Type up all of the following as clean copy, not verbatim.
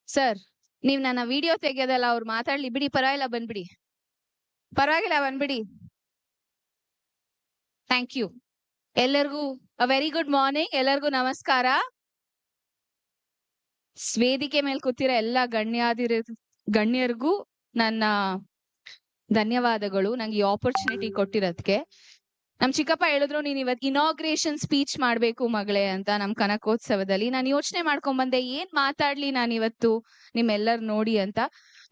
Sir, ನೀವ್ ನನ್ನ video ತೆಗೆಯೋದಲ್ಲ, ಅವ್ರು ಮಾತಾಡ್ಲಿ ಬಿಡಿ, ಪರವಾಗಿಲ್ಲ ಬಂದ್ಬಿಡಿ, ಪರವಾಗಿಲ್ಲ ಬಂದ್ಬಿಡಿ. Thank you. ಎಲ್ಲರಿಗೂ ವೆರಿ ಗುಡ್ ಮಾರ್ನಿಂಗ್, ಎಲ್ಲರಿಗೂ ನಮಸ್ಕಾರ. ವೇದಿಕೆ ಮೇಲೆ ಕೂತಿರೋ ಎಲ್ಲ ಗಣ್ಯರಿಗೂ ನನ್ನ ಧನ್ಯವಾದಗಳು, ನಂಗೆ ಈ ಆಪರ್ಚುನಿಟಿ ಕೊಟ್ಟಿರೋದಕ್ಕೆ. ನಮ್ ಚಿಕ್ಕಪ್ಪ ಹೇಳಿದ್ರು, ನೀನ್ ಇವತ್ ಇನಾಗ್ರೇಷನ್ ಸ್ಪೀಚ್ ಮಾಡ್ಬೇಕು ಮಗಳೇ ಅಂತ ನಮ್ ಕನಕೋತ್ಸವದಲ್ಲಿ. ನಾನು ಯೋಚನೆ ಮಾಡ್ಕೊಂಡ್ ಬಂದೆ, ಏನ್ ಮಾತಾಡ್ಲಿ ನಾನು ಇವತ್ತು ನಿಮ್ಮೆಲ್ಲರ್ ನೋಡಿ ಅಂತ.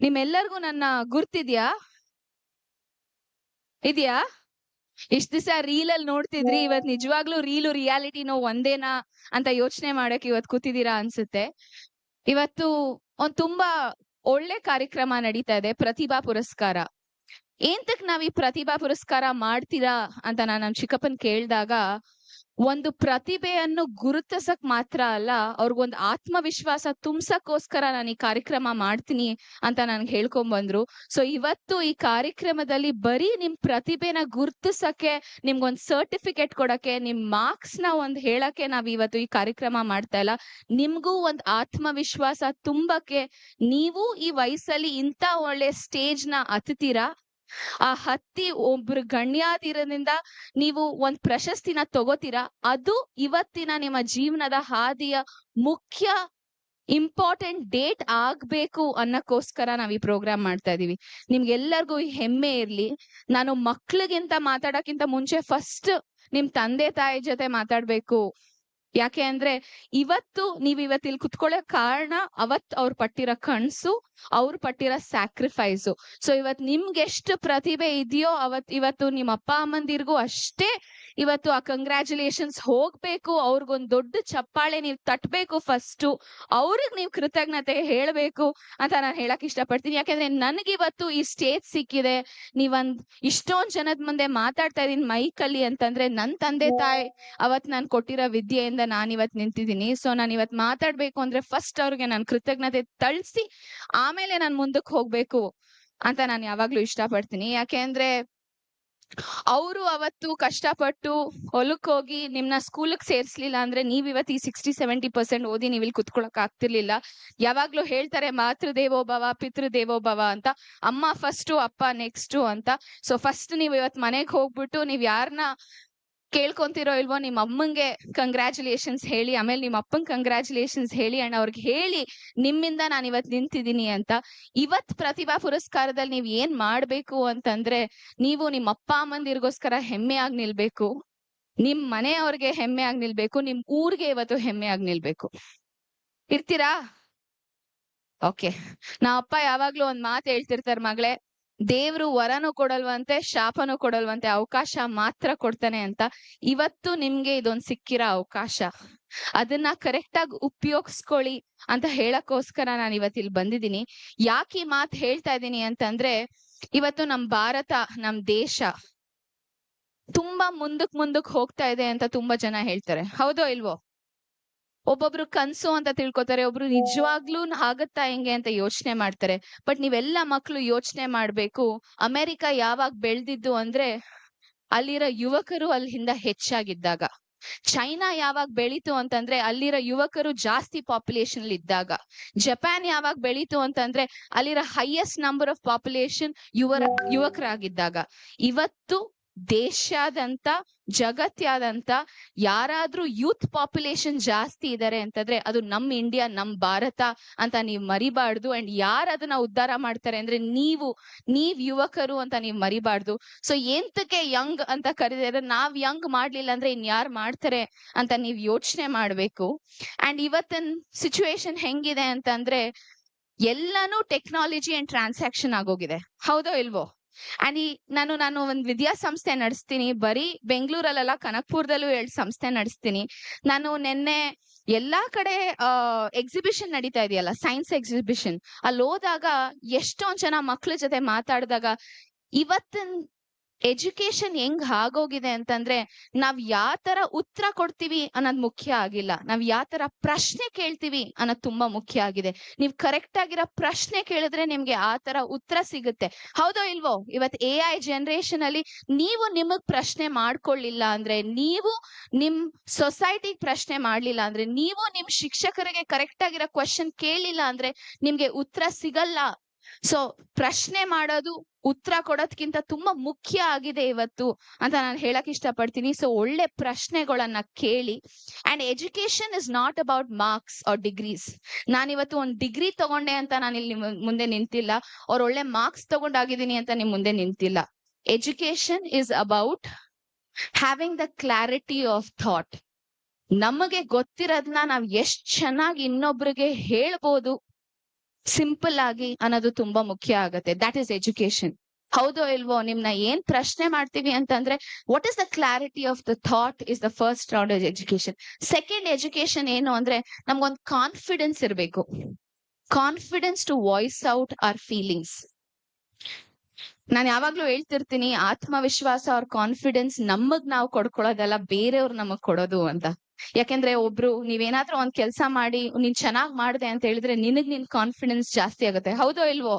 ನಿಮ್ಮೆಲ್ಲರಿಗೂ ನನ್ನ ಗುರ್ತಿದ್ಯಾ? ಇದ್ಯಾ? ಇಷ್ಟ ದಿವಸ ರೀಲಲ್ಲಿ ನೋಡ್ತಿದ್ರಿ, ಇವತ್ ನಿಜವಾಗ್ಲೂ ರೀಲು ರಿಯಾಲಿಟಿನೋ ಒಂದೇನಾ ಅಂತ ಯೋಚನೆ ಮಾಡಕ್ ಇವತ್ ಕೂತಿದೀರಾ ಅನ್ಸುತ್ತೆ. ಇವತ್ತು ಒಂದ್ ತುಂಬಾ ಒಳ್ಳೆ ಕಾರ್ಯಕ್ರಮ ನಡೀತಾ ಇದೆ, ಪ್ರತಿಭಾ ಪುರಸ್ಕಾರ. ಏಂತಕ್ ನಾವ್ ಈ ಪ್ರತಿಭಾ ಪುರಸ್ಕಾರ ಮಾಡ್ತೀರಾ ಅಂತ ನಾನು ನಮ್ ಚಿಕ್ಕಪ್ಪನ್ ಕೇಳ್ದಾಗ, ಒಂದು ಪ್ರತಿಭೆಯನ್ನು ಗುರುತಿಸಕ್ ಮಾತ್ರ ಅಲ್ಲ, ಅವ್ರಿಗೊಂದು ಆತ್ಮವಿಶ್ವಾಸ ತುಂಬ್ಸಕ್ಕೋಸ್ಕರ ನಾನು ಈ ಕಾರ್ಯಕ್ರಮ ಮಾಡ್ತೀನಿ ಅಂತ ನನ್ಗೆ ಹೇಳ್ಕೊಂಡ್ ಬಂದ್ರು. ಸೊ ಇವತ್ತು ಈ ಕಾರ್ಯಕ್ರಮದಲ್ಲಿ ಬರೀ ನಿಮ್ ಪ್ರತಿಭೆನ ಗುರುತಿಸಕ್ಕೆ, ನಿಮ್ಗೊಂದ್ ಸರ್ಟಿಫಿಕೇಟ್ ಕೊಡಕ್ಕೆ, ನಿಮ್ ಮಾರ್ಕ್ಸ್ ನ ಒಂದ್ ಹೇಳಕ್ಕೆ ನಾವ್ ಇವತ್ತು ಈ ಕಾರ್ಯಕ್ರಮ ಮಾಡ್ತಾ ಇಲ್ಲ. ನಿಮ್ಗೂ ಒಂದ್ ಆತ್ಮವಿಶ್ವಾಸ ತುಂಬಕ್ಕೆ, ನೀವು ಈ ವಯಸ್ಸಲ್ಲಿ ಇಂತ ಒಳ್ಳೆ ಸ್ಟೇಜ್ ನ ಹತ್ತೀರಾ, ಆ ಹತ್ತಿ ಒಬ್ರು ಗಣ್ಯಾತಿರದಿಂದ ನೀವು ಒಂದ್ ಪ್ರಶಸ್ತಿನ ತಗೋತೀರಾ, ಅದು ಇವತ್ತಿನ ನಿಮ್ಮ ಜೀವನದ ಹಾದಿಯ ಮುಖ್ಯ ಇಂಪಾರ್ಟೆಂಟ್ ಡೇಟ್ ಆಗ್ಬೇಕು ಅನ್ನಕ್ಕೋಸ್ಕರ ನಾವ್ ಈ ಪ್ರೋಗ್ರಾಮ್ ಮಾಡ್ತಾ ಇದೀವಿ. ನಿಮ್ಗೆಲ್ಲರಿಗೂ ಹೆಮ್ಮೆ ಇರ್ಲಿ. ನಾನು ಮಕ್ಳಿಗಿಂತ ಮಾತಾಡಕ್ಕಿಂತ ಮುಂಚೆ ಫಸ್ಟ್ ನಿಮ್ ತಂದೆ ತಾಯಿ ಜೊತೆ ಮಾತಾಡ್ಬೇಕು. ಯಾಕೆ ಅಂದ್ರೆ ಇವತ್ತು ನೀವ್ ಇಲ್ಲಿ ಕುತ್ಕೊಳ್ಳೋ ಕಾರಣ ಅವತ್ ಅವ್ರು ಪಟ್ಟಿರೋ ಕಣ್ಸು, ಅವ್ರು ಪಟ್ಟಿರೋ ಸ್ಯಾಕ್ರಿಫೈಸು. ಸೊ ಇವತ್ ನಿಮ್ಗೆ ಎಷ್ಟು ಪ್ರತಿಭೆ ಇದೆಯೋ ಇವತ್ತು ನಿಮ್ಮ ಅಪ್ಪ ಅಮ್ಮಂದಿರ್ಗೂ ಅಷ್ಟೇ ಇವತ್ತು ಆ ಕಂಗ್ರ್ಯಾಚುಲೇಷನ್ಸ್ ಹೋಗ್ಬೇಕು. ಅವ್ರಿಗೊಂದ್ ದೊಡ್ಡ ಚಪ್ಪಾಳೆ ನೀವ್ ತಟ್ಬೇಕು. ಫಸ್ಟ್ ಅವ್ರಿಗೆ ನೀವ್ ಕೃತಜ್ಞತೆ ಹೇಳ್ಬೇಕು ಅಂತ ನಾನು ಹೇಳಕ್ ಇಷ್ಟಪಡ್ತೀನಿ. ಯಾಕಂದ್ರೆ ನನ್ಗಿವತ್ತು ಈ ಸ್ಟೇಜ್ ಸಿಕ್ಕಿದೆ, ನೀವಂದ್ ಇಷ್ಟೊಂದ್ ಜನದ ಮುಂದೆ ಮಾತಾಡ್ತಾ ಇದೀನಿ ಮೈಕಲ್ಲಿ ಅಂತಂದ್ರೆ ನನ್ ತಂದೆ ತಾಯಿ ಅವತ್ ನಾನ್ ಕೊಟ್ಟಿರೋ ವಿದ್ಯೆಯಿಂದ ನಾನ್ ಇವತ್ ನಿಂತಿದ್ದೀನಿ. ಸೊ ನಾನ್ ಇವತ್ ಮಾತಾಡ್ಬೇಕು ಅಂದ್ರೆ ಫಸ್ಟ್ ಅವ್ರಿಗೆ ನಾನು ಕೃತಜ್ಞತೆ ತಳ್ಸಿ ಆಮೇಲೆ ನಾನ್ ಮುಂದಕ್ಕೆ ಹೋಗ್ಬೇಕು ಅಂತ ನಾನು ಯಾವಾಗ್ಲೂ ಇಷ್ಟಪಡ್ತೀನಿ. ಯಾಕೆಂದ್ರೆ ಅವರು ಅವತ್ತು ಕಷ್ಟಪಟ್ಟು ಹೊಲಕ್ ಹೋಗಿ ನಿಮ್ನ ಸ್ಕೂಲ್ಗೆ ಸೇರ್ಸ್ಲಿಲ್ಲ ಅಂದ್ರೆ ನೀವ್ ಇವತ್ತು ಈ 60-70% ಓದಿ ನೀವ್ ಇಲ್ಲಿ ಕುತ್ಕೊಳಕ್ ಆಗ್ತಿರ್ಲಿಲ್ಲ. ಯಾವಾಗ್ಲೂ ಹೇಳ್ತಾರೆ ಮಾತೃ ದೇವೋಭವ ಪಿತೃ ದೇವೋಭವ ಅಂತ, ಅಮ್ಮ ಫಸ್ಟ್ ಅಪ್ಪ ನೆಕ್ಸ್ಟ್ ಅಂತ. ಸೊ ಫಸ್ಟ್ ನೀವ್ ಇವತ್ ಮನೆಗ್ ಹೋಗ್ಬಿಟ್ಟು ನೀವ್ ಯಾರನ್ನ ಕೇಳ್ಕೊಂತಿರೋ ಇಲ್ವೋ ನಿಮ್ಮ ಅಮ್ಮಂಗೆ ಕಂಗ್ರ್ಯಾಚುಲೇಷನ್ಸ್ ಹೇಳಿ, ಆಮೇಲೆ ನಿಮ್ಮ ಅಪ್ಪಂಗೆ ಕಂಗ್ರ್ಯಾಚುಲೇಷನ್ಸ್ ಹೇಳಿ, ಅಂಡ್ ಅವ್ರಿಗೆ ಹೇಳಿ ನಿಮ್ಮಿಂದ ನಾನು ಇವತ್ ನಿಂತಿದ್ದೀನಿ ಅಂತ. ಇವತ್ ಪ್ರತಿಭಾ ಪುರಸ್ಕಾರದಲ್ಲಿ ನೀವ್ ಏನ್ ಮಾಡ್ಬೇಕು ಅಂತಂದ್ರೆ, ನೀವು ನಿಮ್ಮ ಅಪ್ಪ ಅಮ್ಮಂದಿರ್ಗೋಸ್ಕರ ಹೆಮ್ಮೆ ಆಗಿ ನಿಲ್ಬೇಕು, ನಿಮ್ ಮನೆಯವ್ರಿಗೆ ಹೆಮ್ಮೆ ಆಗಿ ನಿಲ್ಬೇಕು, ನಿಮ್ ಊರ್ಗೆ ಇವತ್ತು ಹೆಮ್ಮೆ ಆಗಿ ನಿಲ್ಬೇಕು. ಇರ್ತೀರಾ? ಓಕೆ. ನಾ ಅಪ್ಪ ಯಾವಾಗ್ಲೂ ಒಂದ್ ಮಾತು ಹೇಳ್ತಿರ್ತಾರೆ, ಮಗಳೇ ದೇವ್ರು ವರನು ಕೊಡಲ್ವಂತೆ ಶಾಪನು ಕೊಡಲ್ವಂತೆ, ಅವಕಾಶ ಮಾತ್ರ ಕೊಡ್ತಾನೆ ಅಂತ. ಇವತ್ತು ನಿಮ್ಗೆ ಇದೊಂದ್ ಸಿಕ್ಕಿರೋ ಅವಕಾಶ, ಅದನ್ನ ಕರೆಕ್ಟ್ ಆಗಿ ಉಪಯೋಗಿಸ್ಕೊಳ್ಳಿ ಅಂತ ಹೇಳಕ್ಕೋಸ್ಕರ ನಾನು ಇವತ್ತಿಲ್ಲಿ ಬಂದಿದ್ದೀನಿ. ಯಾಕೆ ಈ ಮಾತು ಹೇಳ್ತಾ ಇದ್ದೀನಿ ಅಂತಂದ್ರೆ, ಇವತ್ತು ನಮ್ ಭಾರತ, ನಮ್ ದೇಶ ತುಂಬಾ ಮುಂದಕ್ ಹೋಗ್ತಾ ಇದೆ ಅಂತ ತುಂಬಾ ಜನ ಹೇಳ್ತಾರೆ. ಹೌದೋ ಇಲ್ವೋ? ಒಬ್ಬೊಬ್ರು ಕನ್ಸು ಅಂತ ತಿಳ್ಕೊತಾರೆ, ಒಬ್ರು ನಿಜವಾಗ್ಲೂ ಆಗತ್ತಾ ಹೆಂಗೆ ಅಂತ ಯೋಚನೆ ಮಾಡ್ತಾರೆ. ಬಟ್ ನೀವೆಲ್ಲ ಮಕ್ಳು ಯೋಚನೆ ಮಾಡ್ಬೇಕು, ಅಮೆರಿಕ ಯಾವಾಗ ಬೆಳ್ದಿದ್ದು ಅಂದ್ರೆ ಅಲ್ಲಿರೋ ಯುವಕರು ಅಲ್ಲಿಂದ ಹೆಚ್ಚಾಗಿದ್ದಾಗ. ಚೈನಾ ಯಾವಾಗ ಬೆಳೀತು ಅಂತಂದ್ರೆ ಅಲ್ಲಿರೋ ಯುವಕರು ಜಾಸ್ತಿ ಪಾಪ್ಯುಲೇಷನ್ ಇದ್ದಾಗ. ಜಪಾನ್ ಯಾವಾಗ ಬೆಳೀತು ಅಂತಂದ್ರೆ ಅಲ್ಲಿರೋ ಹೈಯೆಸ್ಟ್ ನಂಬರ್ ಆಫ್ ಪಾಪ್ಯುಲೇಷನ್ ಯುವಕರಾಗಿದ್ದಾಗ. ಇವತ್ತು ದೇಶಾದಂತ ಜಗತ್ಯಾದಂತ ಯಾರಾದ್ರೂ ಯೂತ್ ಪಾಪ್ಯುಲೇಷನ್ ಜಾಸ್ತಿ ಇದಾರೆ ಅಂತಂದ್ರೆ ಅದು ನಮ್ ಇಂಡಿಯಾ, ನಮ್ ಭಾರತ ಅಂತ ನೀವ್ ಮರಿಬಾರ್ದು. ಅಂಡ್ ಯಾರು ಅದನ್ನ ಉದ್ಧಾರ ಮಾಡ್ತಾರೆ ಅಂದ್ರೆ ನೀವ್ ಯುವಕರು ಅಂತ ನೀವ್ ಮರಿಬಾರ್ದು. ಸೊ ಎಂತಕ್ಕೆ ಯಂಗ್ ಅಂತ ಕರೀತಾರೆ, ನಾವ್ ಯಂಗ್ ಮಾಡ್ಲಿಲ್ಲ ಅಂದ್ರೆ ಇನ್ಯಾರ್ ಮಾಡ್ತಾರೆ ಅಂತ ನೀವ್ ಯೋಚನೆ ಮಾಡ್ಬೇಕು. ಅಂಡ್ ಇವತ್ತಿನ ಸಿಚುವೇಶನ್ ಹೆಂಗಿದೆ ಅಂತಂದ್ರೆ ಎಲ್ಲಾನು ಟೆಕ್ನಾಲಜಿ ಅಂಡ್ ಟ್ರಾನ್ಸಾಕ್ಷನ್ ಆಗೋಗಿದೆ. ಹೌದೋ ಇಲ್ವೋ? ಅಂಡ್ ನಾನು ಒಂದ್ ವಿದ್ಯಾಸಂಸ್ಥೆ ನಡೆಸ್ತೀನಿ, ಬರೀ ಬೆಂಗಳೂರಲ್ಲ ಕನಕಪುರದಲ್ಲೂ 2 ಸಂಸ್ಥೆ ನಡೆಸ್ತೀನಿ. ನಾನು ನಿನ್ನೆ ಎಲ್ಲಾ ಕಡೆ ಎಕ್ಸಿಬಿಷನ್ ನಡೀತಾ ಇದೆಯಲ್ಲ, ಸೈನ್ಸ್ ಎಕ್ಸಿಬಿಷನ್, ಅಲ್ಲಿ ಹೋದಾಗ ಎಷ್ಟೊಂದ್ ಜನ ಮಕ್ಳ ಜೊತೆ ಮಾತಾಡಿದಾಗ ಇವತ್ತಿನ ಎಜುಕೇಶನ್ ಹೆಂಗ್ ಆಗೋಗಿದೆ ಅಂತಂದ್ರೆ ನಾವ್ ಯಾವ ತರ ಉತ್ತರ ಕೊಡ್ತೀವಿ ಅನ್ನೋದ್ ಮುಖ್ಯ ಆಗಿಲ್ಲ, ನಾವ್ ಯಾವ ತರ ಪ್ರಶ್ನೆ ಕೇಳ್ತೀವಿ ಅನ್ನೋದ್ ತುಂಬಾ ಮುಖ್ಯ ಆಗಿದೆ. ನೀವ್ ಕರೆಕ್ಟ್ ಆಗಿರೋ ಪ್ರಶ್ನೆ ಕೇಳಿದ್ರೆ ನಿಮ್ಗೆ ಆ ತರ ಉತ್ತರ ಸಿಗುತ್ತೆ. ಹೌದೋ ಇಲ್ವೋ? ಇವತ್ AI ಜನರೇಷನ್ ಅಲ್ಲಿ ನೀವು ನಿಮಗ್ ಪ್ರಶ್ನೆ ಮಾಡ್ಕೊಳ್ಳಿಲ್ಲ ಅಂದ್ರೆ, ನೀವು ನಿಮ್ ಸೊಸೈಟಿ ಪ್ರಶ್ನೆ ಮಾಡ್ಲಿಲ್ಲ ಅಂದ್ರೆ, ನೀವು ನಿಮ್ ಶಿಕ್ಷಕರಿಗೆ ಕರೆಕ್ಟ್ ಆಗಿರೋ ಕ್ವಶನ್ ಕೇಳಿಲ್ಲ ಅಂದ್ರೆ ನಿಮ್ಗೆ ಉತ್ತರ ಸಿಗಲ್ಲ. ಸೊ ಪ್ರಶ್ನೆ ಮಾಡೋದು ಉತ್ತರ ಕೊಡೋದ್ಕಿಂತ ತುಂಬಾ ಮುಖ್ಯ ಆಗಿದೆ ಇವತ್ತು ಅಂತ ನಾನು ಹೇಳಕ್ ಇಷ್ಟಪಡ್ತೀನಿ. ಸೊ ಒಳ್ಳೆ ಪ್ರಶ್ನೆಗಳನ್ನ ಕೇಳಿ. And education is not about marks or degrees. ನಾನಿವತ್ತು ಒಂದ್ ಡಿಗ್ರಿ ತಗೊಂಡೆ ಅಂತ ನಾನು ಇಲ್ಲಿ ಮುಂದೆ ನಿಂತಿಲ್ಲ, ಅವ್ರ ಒಳ್ಳೆ ಮಾರ್ಕ್ಸ್ ತಗೊಂಡಾಗಿದ್ದೀನಿ ಅಂತ ನಿಮ್ ಮುಂದೆ ನಿಂತಿಲ್ಲ. Education is about having the clarity of thought. ನಮಗೆ ಗೊತ್ತಿರೋದನ್ನ ನಾವ್ ಎಷ್ಟ್ ಚೆನ್ನಾಗಿ ಇನ್ನೊಬ್ರಿಗೆ ಹೇಳ್ಬೋದು ಸಿಂಪಲ್ ಆಗಿ ಅನ್ನೋದು ತುಂಬಾ ಮುಖ್ಯ ಆಗತ್ತೆ. That is education. ಹೌದೋ ಇಲ್ವೋ? ನಿಮ್ನ ಏನ್ ಪ್ರಶ್ನೆ ಮಾಡ್ತೀವಿ ಅಂತಂದ್ರೆ what is the clarity of the thought is the first round of education. Second education ಏನು ಅಂದ್ರೆ ನಮ್ಗೊಂದ್ ಕಾನ್ಫಿಡೆನ್ಸ್ ಇರ್ಬೇಕು. Confidence to voice out our feelings. ನಾನು ಯಾವಾಗ್ಲೂ ಹೇಳ್ತಿರ್ತೀನಿ, ಆತ್ಮವಿಶ್ವಾಸ ಅವ್ರ ಕಾನ್ಫಿಡೆನ್ಸ್ ನಮಗ್ ನಾವು ಕೊಡ್ಕೊಳ್ಳೋದಲ್ಲ, ಬೇರೆಯವ್ರು ನಮಗ್ ಕೊಡೋದು ಅಂತ. ಯಾಕೆಂದ್ರೆ ಒಬ್ರು ನೀವೇನಾದ್ರೂ ಒಂದ್ ಕೆಲ್ಸ ಮಾಡಿ ನೀನ್ ಚೆನ್ನಾಗ್ ಮಾಡ್ದೆ ಅಂತ ಹೇಳಿದ್ರೆ ನಿನ್ ಕಾನ್ಫಿಡೆನ್ಸ್ ಜಾಸ್ತಿ ಆಗುತ್ತೆ. ಹೌದೋ ಇಲ್ವೋ?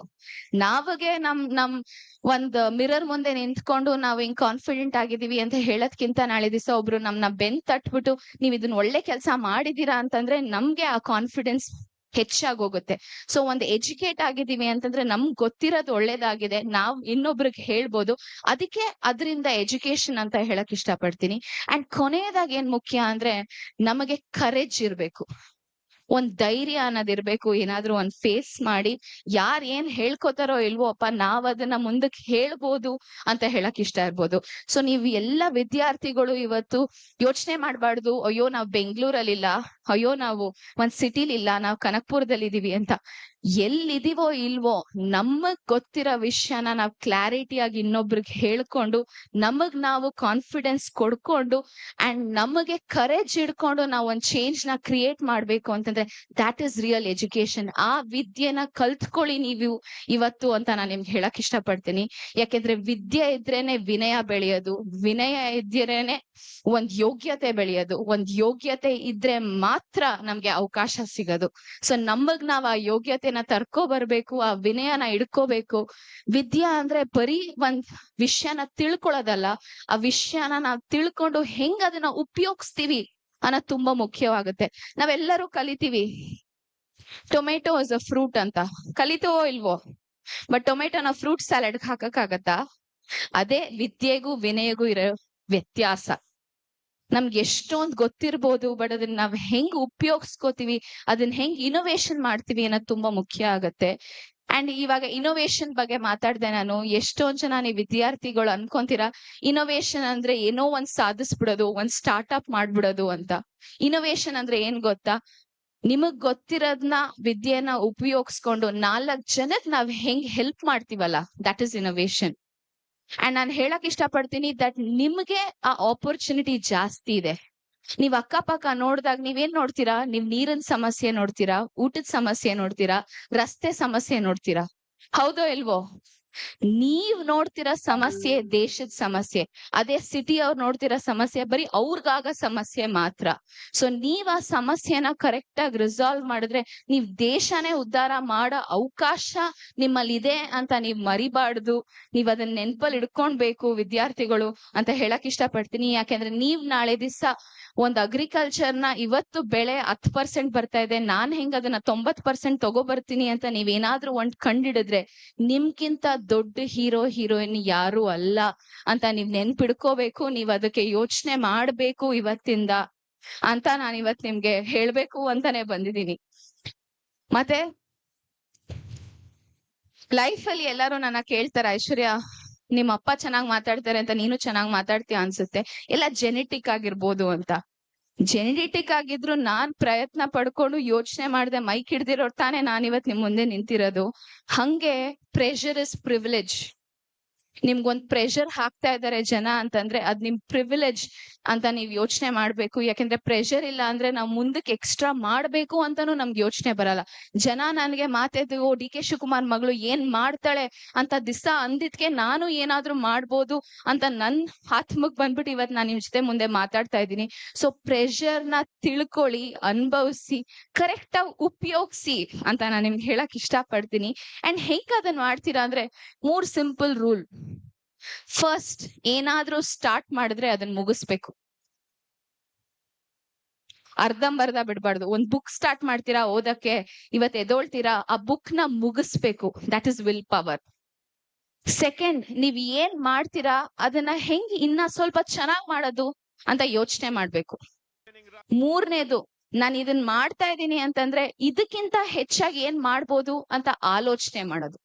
ನಾವಗೆ ನಮ್ ಒಂದ್ ಮಿರರ್ ಮುಂದೆ ನಿಂತ್ಕೊಂಡು ನಾವ್ ಹಿಂಗ್ ಕಾನ್ಫಿಡೆಂಟ್ ಆಗಿದೀವಿ ಅಂತ ಹೇಳೋದ್ಕಿಂತ ನಾಳೆ ದಿವಸ ಒಬ್ರು ನಮ್ನ ಬೆನ್ ತಟ್ಬಿಟ್ಟು ನೀವ್ ಇದನ್ನ ಒಳ್ಳೆ ಕೆಲ್ಸ ಮಾಡಿದೀರಾ ಅಂತಂದ್ರೆ ನಮ್ಗೆ ಆ ಕಾನ್ಫಿಡೆನ್ಸ್ ಹೆಚ್ಚಾಗೋಗುತ್ತೆ. ಸೊ ಒಂದ್ ಎಜುಕೇಟ್ ಆಗಿದೀವಿ ಅಂತಂದ್ರೆ ನಮ್ಗ್ ಗೊತ್ತಿರೋದು ಒಳ್ಳೇದಾಗಿದೆ, ನಾವ್ ಇನ್ನೊಬ್ರಿಗೆ ಹೇಳ್ಬೋದು. ಅದಕ್ಕೆ ಅದರಿಂದ ಎಜುಕೇಶನ್ ಅಂತ ಹೇಳಕ್ ಇಷ್ಟಪಡ್ತೀನಿ. ಅಂಡ್ ಕೊನೆಯದಾಗಿ ಏನ್ ಮುಖ್ಯ ಅಂದ್ರೆ ನಮಗೆ ಕರೇಜ್ ಇರ್ಬೇಕು, ಒಂದ್ ಧೈರ್ಯ ಅನ್ನೋದಿರ್ಬೇಕು. ಏನಾದ್ರೂ ಒಂದ್ ಫೇಸ್ ಮಾಡಿ ಯಾರ್ ಏನ್ ಹೇಳ್ಕೊತಾರೋ ಇಲ್ವೋ ಅಪ್ಪ, ನಾವ್ ಅದನ್ನ ಮುಂದಕ್ಕೆ ಹೇಳ್ಬೋದು ಅಂತ ಹೇಳಕ್ ಇಷ್ಟ ಇರ್ಬೋದು. ಸೊ ನೀವ್ ಎಲ್ಲ ವಿದ್ಯಾರ್ಥಿಗಳು ಇವತ್ತು ಯೋಚನೆ ಮಾಡ್ಬಾರ್ದು, ಅಯ್ಯೋ ನಾವ್ ಬೆಂಗ್ಳೂರಲ್ಲಿಲ್ಲ, ಅಯ್ಯೋ ನಾವು ಒಂದ್ ಸಿಟಿಲಿಲ್ಲ, ನಾವ್ ಕನಕ್ಪುರದಲ್ಲಿ ಇದೀವಿ ಅಂತ. ಎಲ್ಲಿದೀವೋ ಇಲ್ವೋ ನಮಗ್ ಗೊತ್ತಿರೋ ವಿಷಯನ ನಾವ್ ಕ್ಲಾರಿಟಿಯಾಗಿ ಇನ್ನೊಬ್ರಿಗೆ ಹೇಳ್ಕೊಂಡು ನಮಗ್ ನಾವು ಕಾನ್ಫಿಡೆನ್ಸ್ ಕೊಡ್ಕೊಂಡು ಅಂಡ್ ನಮಗೆ ಕರೇಜ್ ಇಡ್ಕೊಂಡು ನಾವ್ ಒಂದ್ ಚೇಂಜ್ ನ ಕ್ರಿಯೇಟ್ ಮಾಡ್ಬೇಕು ಅಂತಂದ್ರೆ ದ್ಯಾಟ್ ಇಸ್ ರಿಯಲ್ ಎಜುಕೇಶನ್. ಆ ವಿದ್ಯೆನ ಕಲ್ತ್ಕೊಳ್ಳಿ ನೀವು ಇವತ್ತು ಅಂತ ನಾನ್ ನಿಮ್ಗೆ ಹೇಳಕ್ ಇಷ್ಟಪಡ್ತೀನಿ. ಯಾಕೆಂದ್ರೆ ವಿದ್ಯೆ ಇದ್ರೇನೆ ವಿನಯ ಬೆಳೆಯೋದು, ವಿನಯ ಇದ್ರೇನೆ ಒಂದ್ ಯೋಗ್ಯತೆ ಬೆಳೆಯೋದು, ಒಂದ್ ಯೋಗ್ಯತೆ ಇದ್ರೆ ಮಾತ್ರ ನಮ್ಗೆ ಅವಕಾಶ ಸಿಗೋದು. ಸೊ ನಮಗ್ ನಾವ್ ಆ ಯೋಗ್ಯತೆನ ತರ್ಕೊ ಬರ್ಬೇಕು, ಆ ವಿನಯನ ಇಡ್ಕೋಬೇಕು. ವಿದ್ಯಾ ಅಂದ್ರೆ ಬರೀ ಒಂದ್ ವಿಷಯನ ತಿಳ್ಕೊಳ್ಳೋದಲ್ಲ, ಆ ವಿಷಯನ ನಾವ್ ತಿಳ್ಕೊಂಡು ಹೆಂಗ್ ಅದನ್ನ ಉಪಯೋಗಿಸ್ತೀವಿ ಅನ್ನೋದು ತುಂಬಾ ಮುಖ್ಯವಾಗುತ್ತೆ. ನಾವೆಲ್ಲರೂ ಕಲಿತೀವಿ ಟೊಮೆಟೊ ಇಸ್ ಅ ಫ್ರೂಟ್ ಅಂತ, ಕಲಿತೀವೋ ಇಲ್ವೋ? ಬಟ್ ಟೊಮೆಟೊನ ಫ್ರೂಟ್ ಸ್ಯಾಲಡ್ ಹಾಕಕ್ ಆಗತ್ತಾ? ಅದೇ ವಿದ್ಯೆಗೂ ವಿನಯಗೂ ಇರೋ ವ್ಯತ್ಯಾಸ. ನಮ್ಗೆ ಎಷ್ಟೊಂದ್ ಗೊತ್ತಿರ್ಬೋದು, ಬಟ್ ಅದನ್ನ ನಾವ್ ಹೆಂಗ್ ಉಪಯೋಗಿಸ್ಕೋತೀವಿ, ಅದನ್ನ ಹೆಂಗ್ ಇನೋವೇಷನ್ ಮಾಡ್ತೀವಿ ಅನ್ನೋದು ತುಂಬಾ ಮುಖ್ಯ ಆಗತ್ತೆ. ಅಂಡ್ ಇವಾಗ ಇನೋವೇಷನ್ ಬಗ್ಗೆ ಮಾತಾಡ್ದೆ ನಾನು. ಎಷ್ಟೊಂದ್ ಜನ ನೀವು ವಿದ್ಯಾರ್ಥಿಗಳು ಅನ್ಕೊಂತೀರಾ ಇನೋವೇಷನ್ ಅಂದ್ರೆ ಏನೋ ಒಂದ್ ಸಾಧಿಸ್ಬಿಡೋದು, ಒಂದ್ ಸ್ಟಾರ್ಟ್ಅಪ್ ಮಾಡ್ಬಿಡೋದು ಅಂತ. ಇನೋವೇಷನ್ ಅಂದ್ರೆ ಏನ್ ಗೊತ್ತಾ? ನಿಮಗ್ ಗೊತ್ತಿರೋದ್ನ ವಿದ್ಯೆನ ಉಪಯೋಗಿಸ್ಕೊಂಡು 4 ಜನಕ್ ನಾವ್ ಹೆಂಗ್ ಹೆಲ್ಪ್ ಮಾಡ್ತೀವಲ್ಲ, that is innovation. And non ಹೇಳಕ್ ಇಷ್ಟಪಡ್ತೀನಿ ದಟ್ ನಿಮ್ಗೆ ಆ ಆಪರ್ಚುನಿಟಿ ಜಾಸ್ತಿ ಇದೆ. ನೀವ್ ಅಕ್ಕಪಕ್ಕ ನೋಡ್ದಾಗ ನೀವೇನ್ ನೋಡ್ತೀರಾ? ನೀವ್ ನೀರಿನ ಸಮಸ್ಯೆ ನೋಡ್ತೀರಾ, ಊಟದ ಸಮಸ್ಯೆ ನೋಡ್ತೀರಾ, ರಸ್ತೆ ಸಮಸ್ಯೆ ನೋಡ್ತೀರಾ. ಹೌದೋ ಇಲ್ವೋ? ನೀವ್ ನೋಡ್ತಿರೋ ಸಮಸ್ಯೆ ದೇಶದ ಸಮಸ್ಯೆ, ಅದೇ ಸಿಟಿ ಅವ್ರು ನೋಡ್ತಿರೋ ಸಮಸ್ಯೆ ಬರೀ ಅವ್ರಿಗಾಗ ಸಮಸ್ಯೆ ಮಾತ್ರ. ಸೊ ನೀವ್ ಆ ಸಮಸ್ಯೆನ ಕರೆಕ್ಟ್ ಆಗಿ ರಿಸಾಲ್ವ್ ಮಾಡಿದ್ರೆ ನೀವ್ ದೇಶನೇ ಉದ್ಧಾರ ಮಾಡೋ ಅವಕಾಶ ನಿಮ್ಮಲ್ಲಿ ಇದೆ ಅಂತ ನೀವ್ ಮರಿಬಾರ್ದು. ನೀವ್ ಅದನ್ನ ನೆನ್ಪಲ್ಲಿ ಇಡ್ಕೊಂಡ್ಬೇಕು ವಿದ್ಯಾರ್ಥಿಗಳು ಅಂತ ಹೇಳಕ್ ಇಷ್ಟಪಡ್ತೀನಿ. ಯಾಕೆಂದ್ರೆ ನೀವ್ ನಾಳೆ ದಿವಸ ಒಂದ್ ಅಗ್ರಿಕಲ್ಚರ್ನ ಇವತ್ತು ಬೆಳೆ 10% ಬರ್ತಾ ಇದೆ, ನಾನ್ ಹೆಂಗ್ ಅದನ್ನ 90% ತಗೋಬರ್ತೀನಿ ಅಂತ ನೀವೇನಾದ್ರೂ ಒಂದ್ ಕಂಡಿಡಿದ್ರೆ ನಿಮ್ಗಿಂತ ದೊಡ್ಡ ಹೀರೋಯಿನ್ ಯಾರು ಅಲ್ಲ ಅಂತ ನೀವ್ ನೆನ್ಪಿಡ್ಕೋಬೇಕು. ನೀವ್ ಅದಕ್ಕೆ ಯೋಚನೆ ಮಾಡ್ಬೇಕು ಇವತ್ತಿಂದ ಅಂತ ನಾನ್ ಇವತ್ ನಿಮ್ಗೆ ಹೇಳ್ಬೇಕು ಅಂತಾನೆ ಬಂದಿದೀನಿ. ಮತ್ತೆ ಲೈಫ್ ಅಲ್ಲಿ ಎಲ್ಲರೂ ನನ್ನ ಕೇಳ್ತಾರೆ, ಐಶ್ವರ್ಯ ನಿಮ್ ಅಪ್ಪ ಚೆನ್ನಾಗ್ ಮಾತಾಡ್ತಾರೆ ಅಂತ ನೀನು ಚೆನ್ನಾಗ್ ಮಾತಾಡ್ತೀಯ ಅನ್ಸುತ್ತೆ, ಎಲ್ಲ ಜೆನೆಟಿಕ್ ಆಗಿರ್ಬೋದು ಅಂತ. ಜೆನೆಟಿಕ್ ಆಗಿದ್ರು ನಾನ್ ಪ್ರಯತ್ನ ಪಡ್ಕೊಂಡು ಯೋಚನೆ ಮಾಡ್ದೆ ಮೈಕ್ ಹಿಡ್ದಿರೋರ್ ತಾನೇ ನಾನ್ ಇವತ್ ನಿಮ್ ಮುಂದೆ ನಿಂತಿರೋದು. ಹಂಗೆ ಪ್ರೆಷರ್ ಇಸ್ ಪ್ರಿವಿಲೇಜ್. ನಿಮ್ಗೊಂದ್ ಪ್ರೆಷರ್ ಹಾಕ್ತಾ ಇದಾರೆ ಜನ ಅಂತಂದ್ರೆ ಅದ್ ನಿಮ್ ಪ್ರಿವಿಲೇಜ್ ಅಂತ ನೀವ್ ಯೋಚನೆ ಮಾಡ್ಬೇಕು. ಯಾಕೆಂದ್ರೆ ಪ್ರೆಷರ್ ಇಲ್ಲ ಅಂದ್ರೆ ನಾವ್ ಮುಂದಕ್ಕೆ ಎಕ್ಸ್ಟ್ರಾ ಮಾಡ್ಬೇಕು ಅಂತಾನು ನಮ್ಗೆ ಯೋಚನೆ ಬರಲ್ಲ. ಜನ ನನ್ಗೆ ಮಾತಾಡ್ತೀವಿ, ಓ ಡಿ.ಕೆ. ಶಿವಕುಮಾರ್ ಮಗಳು ಏನ್ ಮಾಡ್ತಾಳೆ ಅಂತ ದಿಸ ಅಂದಿದ್ಕೆ ನಾನು ಏನಾದ್ರೂ ಮಾಡ್ಬೋದು ಅಂತ ನನ್ ಆತ್ಮಕ್ ಬಂದ್ಬಿಟ್ಟು ಇವತ್ ನಾನ್ ನಿಮ್ ಜೊತೆ ಮುಂದೆ ಮಾತಾಡ್ತಾ ಇದ್ದೀನಿ. ಸೊ ಪ್ರೆಷರ್ ನ ತಿಳ್ಕೊಳ್ಳಿ, ಅನುಭವಿಸಿ, ಕರೆಕ್ಟ್ ಆಗಿ ಉಪಯೋಗಿಸಿ ಅಂತ ನಾನ್ ನಿಮ್ಗೆ ಹೇಳಕ್ ಇಷ್ಟ ಪಡ್ತೀನಿ. ಅಂಡ್ ಹೆಂಗ್ ಅದನ್ನ ಮಾಡ್ತೀರಾ ಅಂದ್ರೆ 3 ಸಿಂಪಲ್ ರೂಲ್. ಫಸ್ಟ್, ಏನಾದ್ರೂ ಸ್ಟಾರ್ಟ್ ಮಾಡಿದ್ರೆ ಅದನ್ನ ಮುಗಿಸ್ಬೇಕು. ಅರ್ಧಂಬರ್ಧ ಬಿಡ್ಬಾರ್ದು. ಒಂದ್ ಬುಕ್ ಸ್ಟಾರ್ಟ್ ಮಾಡ್ತೀರಾ ಓದಕ್ಕೆ, ಇವತ್ ಎದೋಳ್ತೀರಾ, ಆ ಬುಕ್ ನ ಮುಗಿಸ್ಬೇಕು. That is willpower. Second, ನೀವ್ ಏನ್ ಮಾಡ್ತೀರಾ ಅದನ್ನ ಹೆಂಗ್ ಇನ್ನ ಸ್ವಲ್ಪ ಚೆನ್ನಾಗ್ ಮಾಡೋದು ಅಂತ ಯೋಚನೆ ಮಾಡ್ಬೇಕು. ಮೂರನೇದು, ನಾನು ಇದನ್ ಮಾಡ್ತಾ ಇದ್ದೀನಿ ಅಂತಂದ್ರೆ ಇದಕ್ಕಿಂತ ಹೆಚ್ಚಾಗಿ ಏನ್ ಮಾಡ್ಬೋದು ಅಂತ ಆಲೋಚನೆ ಮಾಡೋದು.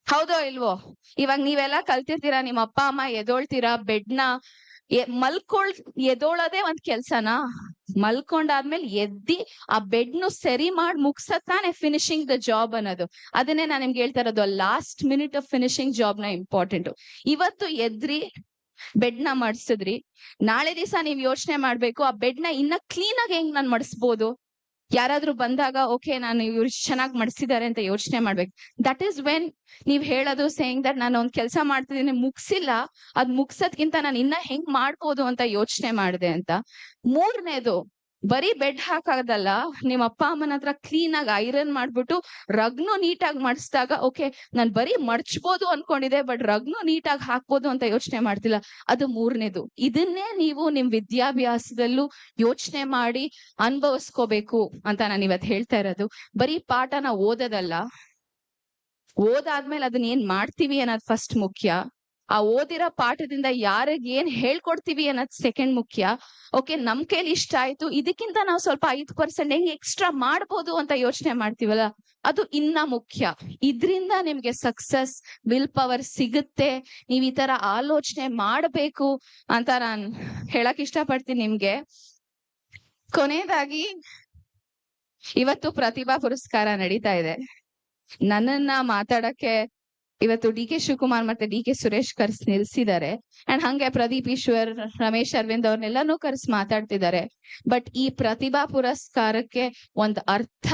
ಹೌದೋ ಇಲ್ವೋ? ಇವಾಗ ನೀವೆಲ್ಲ ಕಲ್ತಿರ್ತೀರಾ, ನಿಮ್ಮ ಅಪ್ಪ ಅಮ್ಮ ಎದೋಳ್ತೀರಾ, ಬೆಡ್ನ ಎದೋಳೋದೇ ಒಂದ್ ಕೆಲ್ಸನಾ? ಮಲ್ಕೊಂಡಾದ್ಮೇಲೆ ಎದ್ದಿ ಆ ಬೆಡ್ನು ಸರಿ ಮಾಡಿ ಮುಗ್ಸತ್ ತಾನೆ ಫಿನಿಶಿಂಗ್ ದ ಜಾಬ್ ಅನ್ನೋದು. ಅದನ್ನೇ ನಾನ್ ನಿಮ್ಗೆ ಹೇಳ್ತಾ ಇರೋದು, last minute of finishing job ನ ಇಂಪಾರ್ಟೆಂಟ್. ಇವತ್ತು ಎದ್ರಿ ಬೆಡ್ ನ ಮಡ್ಸಿದ್ರಿ, ನಾಳೆ ದಿವಸ ನೀವ್ ಯೋಚನೆ ಮಾಡ್ಬೇಕು ಆ ಬೆಡ್ ನ ಇನ್ನ ಕ್ಲೀನ್ ಆಗಿ ಹೆಂಗ್ ನಾನ್ ಮಡ್ಸ್ಬೋದು. ಯಾರಾದ್ರೂ ಬಂದಾಗ ಓಕೆ ನಾನು ಇವ್ರು ಚೆನ್ನಾಗಿ ಮಡ್ಸಿದ್ದಾರೆ ಅಂತ ಯೋಚನೆ ಮಾಡ್ಬೇಕು. ದಟ್ ಈಸ್ ವೆನ್ ನೀವ್ ಹೇಳೋದು ಸೇಯಿಂಗ್ ದಟ್ ನಾನು ಒಂದ್ ಕೆಲಸ ಮಾಡ್ತಿದ್ದೀನಿ, ಮುಗ್ಸಿಲ್ಲ, ಅದ್ ಮುಗ್ಸೋದ್ಕಿಂತ ನಾನು ಇನ್ನ ಹೆಂಗ್ ಮಾಡ್ಬೋದು ಅಂತ ಯೋಚನೆ ಮಾಡಿದೆ ಅಂತ. ಮೂರನೇದು, ಬರೀ ಬೆಡ್ ಹಾಕೋದಲ್ಲ, ನಿಮ್ ಅಪ್ಪ ಅಮ್ಮನ ಹತ್ರ ಕ್ಲೀನ್ ಆಗಿ ಐರನ್ ಮಾಡ್ಬಿಟ್ಟು ರಗ್ನು ನೀಟಾಗಿ ಮಡ್ಸಿದಾಗ ಓಕೆ ನಾನ್ ಬರೀ ಮಡ್ಚ್ಬೋದು ಅನ್ಕೊಂಡಿದ್ದೆ, ಬಟ್ ರಗ್ನು ನೀಟಾಗಿ ಹಾಕ್ಬೋದು ಅಂತ ಯೋಚನೆ ಮಾಡ್ತಿಲ್ಲ. ಅದು ಮೂರನೇದು. ಇದನ್ನೇ ನೀವು ನಿಮ್ ವಿದ್ಯಾಭ್ಯಾಸದಲ್ಲೂ ಯೋಚನೆ ಮಾಡಿ ಅನುಭವಿಸ್ಕೋಬೇಕು ಅಂತ ನಾನು ಇವತ್ತು ಹೇಳ್ತಾ ಇರೋದು. ಬರೀ ಪಾಠನ ಓದೋದಲ್ಲ, ಓದಾದ್ಮೇಲೆ ಅದನ್ನ ಏನ್ ಮಾಡ್ತೀವಿ ಅನ್ನೋದು ಫಸ್ಟ್ ಮುಖ್ಯ. ಆ ಓದಿರೋ ಪಾಠದಿಂದ ಯಾರಿಗ್ ಏನ್ ಹೇಳ್ಕೊಡ್ತೀವಿ ಅನ್ನೋದ್ ಸೆಕೆಂಡ್ ಮುಖ್ಯ. ಓಕೆ ನಮ್ ಕೈಲಿ ಇಷ್ಟ ಆಯ್ತು, ಇದಕ್ಕಿಂತ ನಾವು ಸ್ವಲ್ಪ 5% ಹೆಂಗ್ ಎಕ್ಸ್ಟ್ರಾ ಮಾಡ್ಬೋದು ಅಂತ ಯೋಚನೆ ಮಾಡ್ತೀವಲ್ಲ, ಅದು ಇನ್ನ ಮುಖ್ಯ. ಇದ್ರಿಂದ ನಿಮ್ಗೆ ಸಕ್ಸಸ್, ವಿಲ್ ಪವರ್ ಸಿಗುತ್ತೆ. ನೀವ್ ಈ ತರ ಆಲೋಚನೆ ಮಾಡ್ಬೇಕು ಅಂತ ನಾನ್ ಹೇಳಕ್ ಇಷ್ಟ ಪಡ್ತೀನಿ ನಿಮ್ಗೆ. ಕೊನೆಯದಾಗಿ, ಇವತ್ತು ಪ್ರತಿಭಾ ಪುರಸ್ಕಾರ ನಡೀತಾ ಇದೆ. ನನ್ನನ್ನ ಮಾತಾಡಕ್ಕೆ ಇವತ್ತು ಡಿ.ಕೆ. ಶಿವಕುಮಾರ್ ಮತ್ತೆ ಡಿ.ಕೆ. ಸುರೇಶ್ ಕರ್ಸ್ ನಿಲ್ಸಿದ್ದಾರೆ. ಅಂಡ್ ಹಂಗೆ ಪ್ರದೀಪ್ ಈಶ್ವರ್, ರಮೇಶ್ ಅರವಿಂದ್ ಅವ್ರನ್ನೆಲ್ಲಾನು ಕರ್ಸ್ ಮಾತಾಡ್ತಿದ್ದಾರೆ. ಬಟ್ ಈ ಪ್ರತಿಭಾ ಪುರಸ್ಕಾರಕ್ಕೆ ಒಂದ್ ಅರ್ಥ,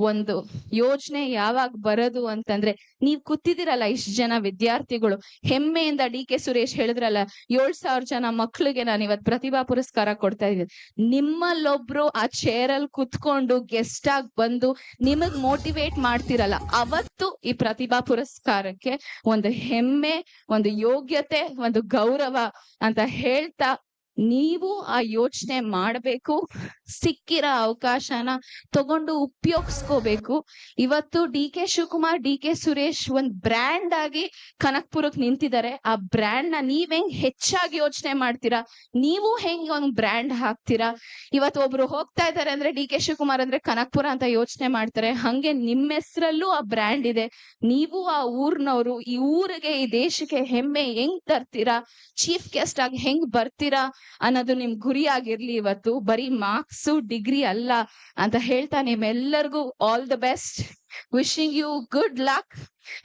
ಒಂದು ಯೋಜನೆ ಯಾವಾಗ ಬರೋದು ಅಂತಂದ್ರೆ, ನೀವ್ ಕೂತಿದಿರಲ್ಲ ಇಷ್ಟ ಜನ ವಿದ್ಯಾರ್ಥಿಗಳು, ಹೆಮ್ಮೆಯಿಂದ ಡಿ.ಕೆ. ಸುರೇಶ್ ಹೇಳಿದ್ರಲ್ಲ 7,000 ಜನ ಮಕ್ಳಿಗೆ ನಾನು ಇವತ್ ಪ್ರತಿಭಾ ಪುರಸ್ಕಾರ ಕೊಡ್ತಾ ಇದ್ದೀನಿ. ನಿಮ್ಮಲ್ಲೊಬ್ರು ಆ ಚೇರ್ ಅಲ್ಲಿ ಕುತ್ಕೊಂಡು ಗೆಸ್ಟ್ ಆಗಿ ಬಂದು ನಿಮಗ್ ಮೋಟಿವೇಟ್ ಮಾಡ್ತಿರಲ್ಲ, ಅವತ್ತು ಈ ಪ್ರತಿಭಾ ಪುರಸ್ಕಾರಕ್ಕೆ ಒಂದು ಹೆಮ್ಮೆ, ಒಂದು ಯೋಗ್ಯತೆ, ಒಂದು ಗೌರವ ಅಂತ ಹೇಳ್ತಾ, ನೀವು ಆ ಯೋಚನೆ ಮಾಡ್ಬೇಕು. ಸಿಕ್ಕಿರೋ ಅವಕಾಶನ ತಗೊಂಡು ಉಪಯೋಗಿಸ್ಕೋಬೇಕು. ಇವತ್ತು ಡಿ.ಕೆ. ಶಿವಕುಮಾರ್, ಡಿ.ಕೆ. ಸುರೇಶ್ ಒಂದ್ ಬ್ರ್ಯಾಂಡ್ ಆಗಿ ಕನಕ್ಪುರಕ್ ನಿಂತಿದ್ದಾರೆ. ಆ ಬ್ರ್ಯಾಂಡ್ ನ ನೀವ್ ಹೆಂಗ್ ಹೆಚ್ಚಾಗಿ ಯೋಚನೆ ಮಾಡ್ತೀರಾ, ನೀವು ಹೆಂಗ್ ಒಂದ್ ಬ್ರ್ಯಾಂಡ್ ಹಾಕ್ತೀರಾ. ಇವತ್ತು ಒಬ್ರು ಹೋಗ್ತಾ ಇದಾರೆ ಅಂದ್ರೆ ಡಿ.ಕೆ. ಶಿವಕುಮಾರ್ ಅಂದ್ರೆ ಕನಕ್ಪುರ ಅಂತ ಯೋಚನೆ ಮಾಡ್ತಾರೆ. ಹಂಗೆ ನಿಮ್ಮ ಹೆಸರಲ್ಲೂ ಆ ಬ್ರ್ಯಾಂಡ್ ಇದೆ. ನೀವು ಆ ಊರ್ನವ್ರು, ಈ ಊರಿಗೆ, ಈ ದೇಶಕ್ಕೆ ಹೆಮ್ಮೆ ಹೆಂಗ್ ತರ್ತೀರಾ, ಚೀಫ್ ಗೆಸ್ಟ್ ಆಗಿ ಹೆಂಗ್ ಬರ್ತೀರಾ ಅನ್ನೋದು ನಿಮ್ ಗುರಿ ಆಗಿರ್ಲಿ. ಇವತ್ತು ಬರೀ ಮಾರ್ಕ್ಸ್, ಡಿಗ್ರಿ ಅಲ್ಲ ಅಂತ ಹೇಳ್ತಾ ನಿಮ್ಮೆಲ್ಲರಿಗೂ all the best, wishing you good luck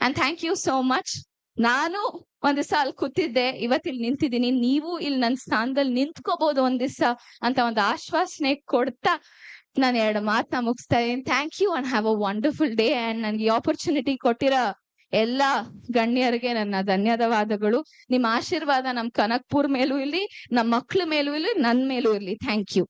and thank you so much. ನಾನು ಒಂದ್ ದಿವಸ ಅಲ್ಲಿ ಕೂತಿದ್ದೆ, ಇವತ್ತಿಲ್ಲಿ ನಿಂತಿದ್ದೀನಿ. ನೀವು ಇಲ್ಲಿ ನನ್ನ ಸ್ಥಾನದಲ್ಲಿ ನಿಂತ್ಕೋಬಹುದು ಒಂದ್ ದಿವಸ ಅಂತ ಒಂದು ಆಶ್ವಾಸನೆ ಕೊಡ್ತಾ ನಾನು 2 ಮಾತನ್ನ ಮುಗಿಸ್ತಾ ಇದ್ದೀನಿ. Thank you and have a wonderful day. And ನನ್ಗೆ ಈ ಆಪರ್ಚುನಿಟಿ ಕೊಟ್ಟಿರೋ ಎಲ್ಲಾ ಗಣ್ಯರಿಗೆ ನನ್ನ ಧನ್ಯವಾದಗಳು. ನಿಮ್ಮ ಆಶೀರ್ವಾದ ನಮ್ ಕನಕ್ಪುರ್ ಮೇಲೂ ಇರ್ಲಿ, ನಮ್ಮ ಮಕ್ಳ ಮೇಲೂ ಇರ್ಲಿ, ನನ್ ಮೇಲೂ ಇರ್ಲಿ. Thank you.